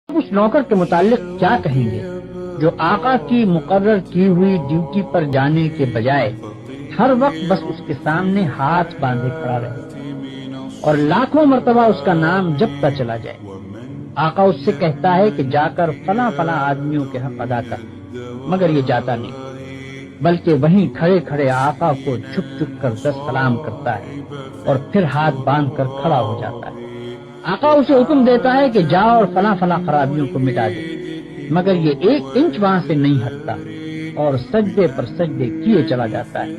اس نوکر کے متعلق کیا کہیں گے جو آقا کی مقرر کی ہوئی ڈیوٹی پر جانے کے بجائے ہر وقت بس اس کے سامنے ہاتھ باندھے کھڑا رہے اور لاکھوں مرتبہ اس کا نام جپتا چلا جائے؟ آقا اس سے کہتا ہے کہ جا کر فلاں فلاں آدمیوں کے حق ادا کر، مگر یہ جاتا نہیں، بلکہ وہیں کھڑے کھڑے آقا کو جھک جھک کر 10 سلام کرتا ہے اور پھر ہاتھ باندھ کر کھڑا ہو جاتا ہے۔ آقا اسے حکم دیتا ہے کہ جا اور فلاں فلاں خرابیوں کو مٹا دے، مگر یہ 1 انچ وہاں سے نہیں ہٹتا اور سجدے پر سجدے کیے چلا جاتا ہے۔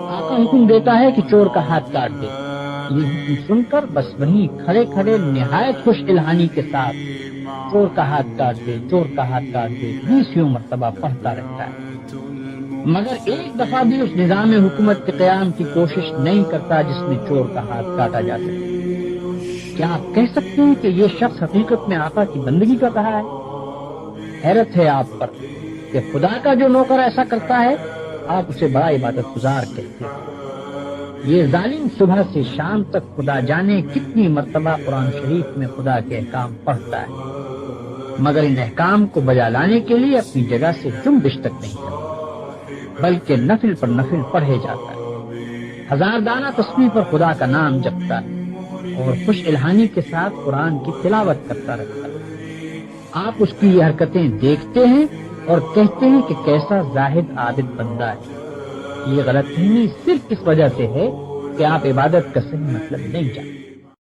آقا حکم دیتا ہے کہ چور کا ہاتھ کاٹ دے، یہ حکم سن کر بس وہیں کھڑے کھڑے نہایت خوش الہانی کے ساتھ چور کا ہاتھ کاٹ دے، چور کا ہاتھ کاٹ دے 20 مرتبہ پڑھتا رہتا ہے، مگر ایک دفعہ بھی اس نظام حکومت کے قیام کی کوشش نہیں کرتا جس میں چور کا ہاتھ کاٹا جا سکے۔ کیا آپ کہہ سکتے ہیں کہ یہ شخص حقیقت میں آقا کی بندگی کر رہا ہے؟ حیرت ہے آپ پر کہ خدا کا جو نوکر ایسا کرتا ہے آپ اسے بڑا عبادت گزار کہتے ہیں۔ یہ ظالم صبح سے شام تک خدا جانے کتنی مرتبہ قرآن شریف میں خدا کے احکام پڑھتا ہے، مگر ان احکام کو بجا لانے کے لیے اپنی جگہ سے جنبش تک نہیں کرتا، بلکہ نفل پر نفل پڑھے جاتا ہے، 1000 دانہ تسبیح پر خدا کا نام جپتا ہے اور خوش الہانی کے ساتھ قرآن کی تلاوت کرتا رہتا ہے۔ آپ اس کی یہ حرکتیں دیکھتے ہیں اور کہتے ہیں کہ کیسا زاہد عابد بندہ ہے۔ یہ غلط فہمی صرف اس وجہ سے ہے کہ آپ عبادت کا صحیح مطلب نہیں جانتے۔